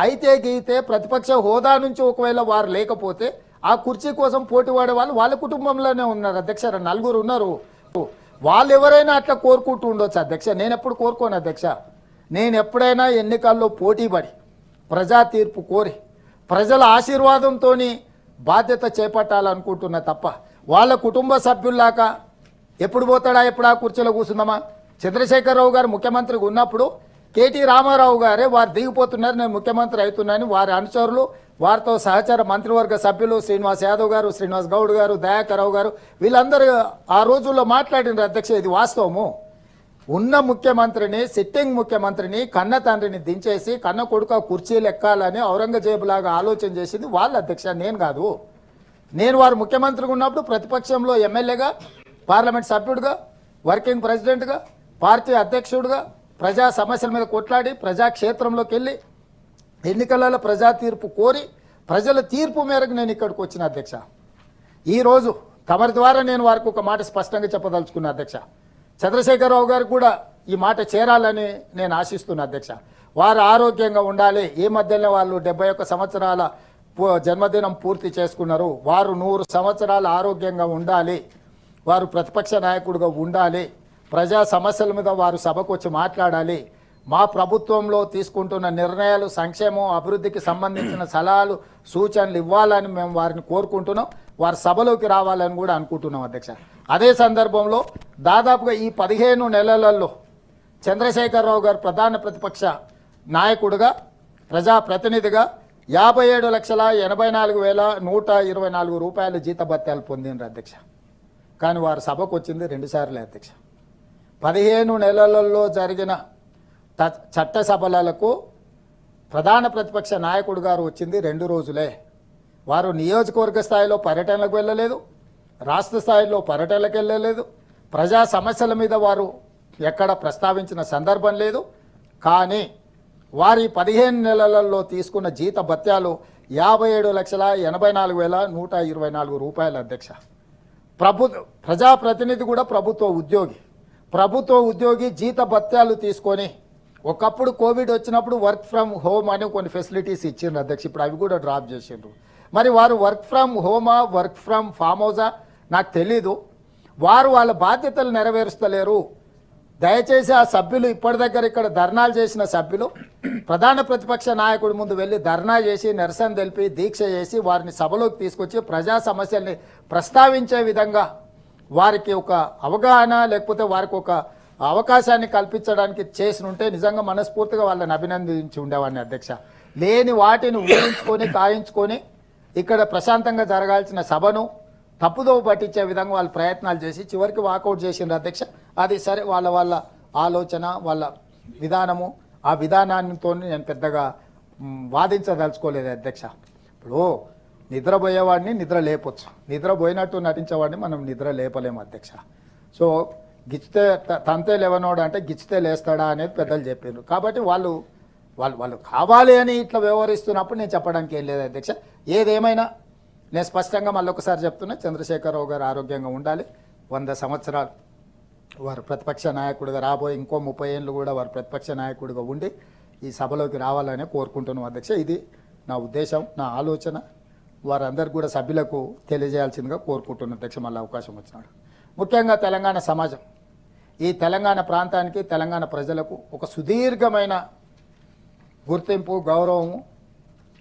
అయితే గీతే ప్రతిపక్ష హోదా నుంచి ఒకవేళ వారు లేకపోతే ఆ కుర్చీ కోసం పోటీ పడే వాళ్ళు వాళ్ళ కుటుంబంలోనే ఉన్నారు అధ్యక్ష. 4 ఉన్నారు. వాళ్ళు ఎవరైనా అట్లా కోరుకుంటూ ఉండొచ్చు అధ్యక్ష. నేను ఎప్పుడు కోరుకోను అధ్యక్ష. నేను ఎప్పుడైనా ఎన్నికల్లో పోటీ పడి ప్రజా తీర్పు కోరి ప్రజల ఆశీర్వాదంతో బాధ్యత చేపట్టాలనుకుంటున్నా తప్ప వాళ్ళ కుటుంబ సభ్యుల్లాక ఎప్పుడు పోతాడా ఎప్పుడు ఆ కుర్చీలో కూర్చుందామా. చంద్రశేఖరరావు గారు ముఖ్యమంత్రిగా ఉన్నప్పుడు కేటీ రామారావు గారే వారు దిగిపోతున్నారు, నేను ముఖ్యమంత్రి అవుతున్నాను, వారి అనుచరులు వారితో సహచర మంత్రివర్గ సభ్యులు శ్రీనివాస్ యాదవ్ గారు, శ్రీనివాస్ గౌడ్ గారు, దయాకర్రావు గారు వీళ్ళందరూ ఆ రోజుల్లో మాట్లాడినారు అధ్యక్ష. ఇది వాస్తవము. ఉన్న ముఖ్యమంత్రిని, సిట్టింగ్ ముఖ్యమంత్రిని, కన్న తండ్రిని దించేసి కన్న కొడుక కుర్చీలు ఎక్కాలని ఔరంగజేబు లాగా ఆలోచన చేసింది వాళ్ళ అధ్యక్ష, నేను కాదు. నేను వారు ముఖ్యమంత్రిగా ఉన్నప్పుడు ప్రతిపక్షంలో ఎమ్మెల్యేగా, పార్లమెంట్ సభ్యుడిగా, వర్కింగ్ ప్రెసిడెంట్గా, పార్టీ అధ్యక్షుడిగా ప్రజా సమస్యల మీద కొట్లాడి ప్రజాక్షేత్రంలోకి వెళ్ళి ఎన్నికలలో ప్రజా తీర్పు కోరి ప్రజల తీర్పు మేరకు నేను ఇక్కడికి వచ్చిన అధ్యక్ష. ఈరోజు తమరి ద్వారా నేను వారికి ఒక మాట స్పష్టంగా చెప్పదలుచుకున్నా అధ్యక్ష. చంద్రశేఖరరావు గారు కూడా ఈ మాట చేరాలని నేను ఆశిస్తున్నా అధ్యక్ష. వారు ఆరోగ్యంగా ఉండాలి. ఈ మధ్యలో వాళ్ళు 71 సంవత్సరాల జన్మదినం పూర్తి చేసుకున్నారు. వారు 100 సంవత్సరాలు ఆరోగ్యంగా ఉండాలి. వారు ప్రతిపక్ష నాయకుడిగా ఉండాలి. ప్రజా సమస్యల మీద వారు సభకు వచ్చి మాట్లాడాలి. మా ప్రభుత్వంలో తీసుకుంటున్న నిర్ణయాలు, సంక్షేమం, అభివృద్ధికి సంబంధించిన సలహాలు, సూచనలు ఇవ్వాలని మేము వారిని కోరుకుంటున్నాం. వారి సభలోకి రావాలని కూడా అనుకుంటున్నాం అధ్యక్ష. అదే సందర్భంలో దాదాపుగా ఈ 15 నెలలలో చంద్రశేఖరరావు గారు ప్రధాన ప్రతిపక్ష నాయకుడిగా, ప్రజాప్రతినిధిగా 57,84,124 రూపాయల జీతభత్యాలు పొందినారు అధ్యక్ష. కానీ వారు సభకు వచ్చింది 2 సార్లే అధ్యక్ష. 15 నెలలలో జరిగిన చట్టసభలకు ప్రధాన ప్రతిపక్ష నాయకుడు గారు వచ్చింది 2 రోజులే. వారు నియోజకవర్గ స్థాయిలో పర్యటనలకు వెళ్ళలేదు, రాష్ట్ర స్థాయిలో పర్యటనలకు వెళ్ళలేదు, ప్రజా సమస్యల మీద వారు ఎక్కడ ప్రస్తావించిన సందర్భం లేదు. కానీ వారి 15 నెలలలో తీసుకున్న జీత భత్యాలు 57,84,124 రూపాయలు అధ్యక్ష. ప్రజాప్రతినిధి కూడా ప్రభుత్వ ఉద్యోగి జీత భత్యాలు తీసుకొని ఒకప్పుడు కోవిడ్ వచ్చినప్పుడు వర్క్ ఫ్రమ్ హోమ్ అని కొన్ని ఫెసిలిటీస్ ఇచ్చిండ్రు అధ్యక్ష. ఇప్పుడు అవి కూడా డ్రాప్ చేసిండ్రు. మరి వారు వర్క్ ఫ్రమ్ హోమా, వర్క్ ఫ్రమ్ ఫామ్ హౌసా నాకు తెలీదు. వారు వాళ్ళ బాధ్యతలు నెరవేరుస్తలేరు. దయచేసి ఆ సభ్యులు ఇక్కడ ధర్నాలు చేసిన సభ్యులు ప్రధాన ప్రతిపక్ష నాయకుడి ముందు వెళ్ళి ధర్నా చేసి, నిరసన తెలిపి, దీక్ష చేసి వారిని సభలోకి తీసుకొచ్చి ప్రజా సమస్యల్ని ప్రస్తావించే విధంగా వారికి ఒక అవగాహన లేకపోతే వారికి ఒక అవకాశాన్ని కల్పించడానికి చేసినుంటే నిజంగా మనస్ఫూర్తిగా వాళ్ళని అభినందించి ఉండేవాడిని అధ్యక్ష. లేని వాటిని ఊహించుకొని కాయించుకొని ఇక్కడ ప్రశాంతంగా జరగాల్సిన సభను తప్పుదోవ పట్టించే విధంగా వాళ్ళు ప్రయత్నాలు చేసి చివరికి వాకౌట్ చేసిండ్రు అధ్యక్ష. అది సరే, వాళ్ళ ఆలోచన, వాళ్ళ విధానము, ఆ విధానానితో నేను పెద్దగా వాదించదలుచుకోలేదు అధ్యక్ష. ఇప్పుడు నిద్రపోయేవాడిని నిద్ర లేపొచ్చు, నిద్రపోయినట్టు నటించేవాడిని మనం నిద్ర లేపలేము అధ్యక్ష. సో గిచ్చితే తంతే లేవనోడు అంటే గిచ్చితే లేస్తాడా అనేది పెద్దలు చెప్పారు. కాబట్టి వాళ్ళు కావాలి అని ఇట్లా వ్యవహరిస్తున్నప్పుడు నేను చెప్పడానికి ఏం లేదు అధ్యక్ష. ఏదేమైనా నేను స్పష్టంగా మళ్ళొకసారి చెప్తున్నా, చంద్రశేఖరరావు గారు ఆరోగ్యంగా ఉండాలి. 100 సంవత్సరాలు వారు ప్రతిపక్ష నాయకుడిగా రాబోయే ఇంకో 30 ఏళ్ళు కూడా వారు ప్రతిపక్ష నాయకుడిగా ఉండి ఈ సభలోకి రావాలని కోరుకుంటున్నాం అధ్యక్ష. ఇది నా ఉద్దేశం, నా ఆలోచన. వారందరూ కూడా సభ్యులకు తెలియజేయాల్సిందిగా కోరుకుంటున్నాను అధ్యక్ష. మళ్ళీ అవకాశం వచ్చినాడు. ముఖ్యంగా తెలంగాణ సమాజం, ఈ తెలంగాణ ప్రాంతానికి, తెలంగాణ ప్రజలకు ఒక సుదీర్ఘమైన గుర్తింపు, గౌరవము,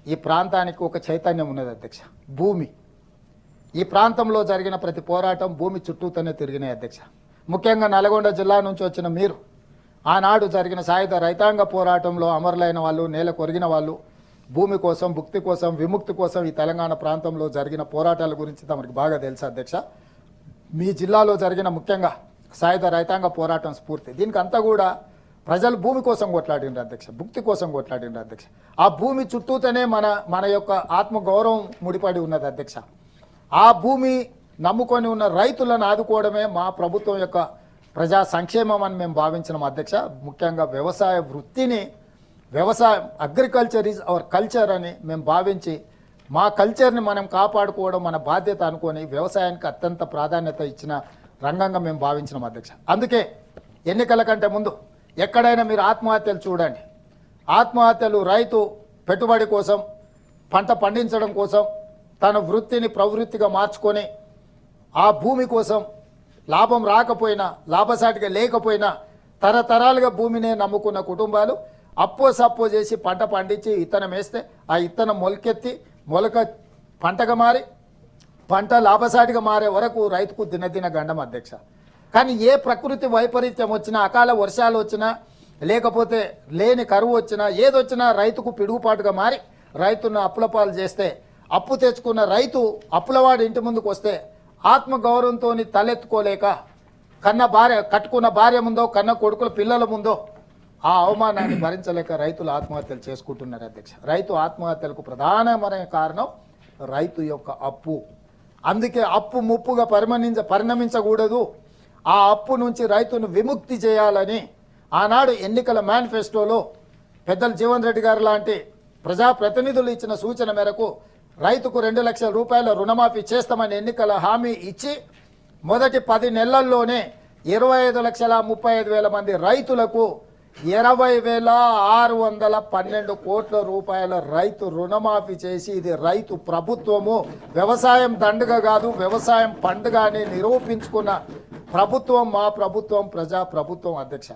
ఈ ప్రాంతానికి ఒక చైతన్యం ఉన్నది అధ్యక్ష. ఈ ప్రాంతంలో జరిగిన ప్రతి పోరాటం భూమి చుట్టూతోనే తిరిగినాయి అధ్యక్ష. ముఖ్యంగా నల్గొండ జిల్లా నుంచి వచ్చిన మీరు ఆనాడు జరిగిన సాయుధ రైతాంగ పోరాటంలో అమరులైన వాళ్ళు, నేల కొరిగిన వాళ్ళు, భూమి కోసం, భుక్తి కోసం, విముక్తి కోసం ఈ తెలంగాణ ప్రాంతంలో జరిగిన పోరాటాల గురించి తమకు బాగా తెలుసు అధ్యక్ష. మీ జిల్లాలో జరిగిన ముఖ్యంగా సాయుధ రైతాంగ పోరాటం స్ఫూర్తి, దీనికి అంతా కూడా ప్రజలు భూమి కోసం కొట్లాడినారు అధ్యక్ష, భుక్తి కోసం కొట్లాడినారు అధ్యక్ష. ఆ భూమి చుట్టూతోనే మన యొక్క ఆత్మగౌరవం ముడిపడి ఉన్నది అధ్యక్ష. ఆ భూమి నమ్ముకొని ఉన్న రైతులను ఆదుకోవడమే మా ప్రభుత్వం యొక్క ప్రజా సంక్షేమం అని మేము భావించినాం అధ్యక్ష. ముఖ్యంగా వ్యవసాయ వృత్తిని, అగ్రికల్చర్ ఈజ్ అవర్ కల్చర్ అని మేము భావించి మా కల్చర్ని మనం కాపాడుకోవడం మన బాధ్యత అనుకొని వ్యవసాయానికి అత్యంత ప్రాధాన్యత ఇచ్చిన రంగంగా మేము భావించినాం అధ్యక్ష. అందుకే ఎన్నికల కంటే ముందు ఎక్కడైనా మీరు ఆత్మహత్యలు చూడండి. ఆత్మహత్యలు రైతు పెట్టుబడి కోసం, పంట పండించడం కోసం, తన వృత్తిని ప్రవృత్తిగా మార్చుకొని ఆ భూమి కోసం లాభం రాకపోయినా, లాభసాటిగా లేకపోయినా తరతరాలుగా భూమినే నమ్ముకున్న కుటుంబాలు అప్పో సప్పో చేసి పంట పండించి ఇత్తనం వేస్తే ఆ ఇత్తనం మొలకెత్తి మొలక పంటగా మారి పంట లాభసాటిగా మారే వరకు రైతుకు దినదిన గండం అధ్యక్ష. కానీ ఏ ప్రకృతి వైపరీత్యం వచ్చినా, అకాల వర్షాలు వచ్చినా, లేకపోతే లేని కరువు వచ్చినా, ఏదొచ్చినా రైతుకు పిడుగుపాటుగా మారి రైతును అప్పులపాలు చేస్తే, అప్పు తెచ్చుకున్న రైతు అప్పులవాడి ఇంటి ముందుకు వస్తే ఆత్మగౌరవంతో తలెత్తుకోలేక కట్టుకున్న భార్య ముందో, కన్న కొడుకుల పిల్లల ముందో ఆ అవమానాన్ని భరించలేక రైతులు ఆత్మహత్యలు చేసుకుంటున్నారు అధ్యక్ష. రైతు ఆత్మహత్యలకు ప్రధానమైన కారణం రైతు యొక్క అప్పు. అందుకే అప్పు ముప్పుగా పరిణమించకూడదు. ఆ అప్పు నుంచి రైతును విముక్తి చేయాలని ఆనాడు ఎన్నికల మేనిఫెస్టోలో పెద్దలు జీవన్ రెడ్డి గారు లాంటి ప్రజాప్రతినిధులు ఇచ్చిన సూచన మేరకు రైతుకు 2 లక్షల రూపాయల రుణమాఫీ చేస్తామని ఎన్నికల హామీ ఇచ్చి మొదటి 10 నెలల్లోనే 25,35,000 మంది రైతులకు 20,612 కోట్ల రూపాయల రైతు రుణమాఫీ చేసి ఇది రైతు ప్రభుత్వము, వ్యవసాయం దండుగ కాదు వ్యవసాయం పండుగ అని నిరూపించుకున్న ప్రభుత్వం మా ప్రభుత్వం, ప్రజా ప్రభుత్వం అధ్యక్ష.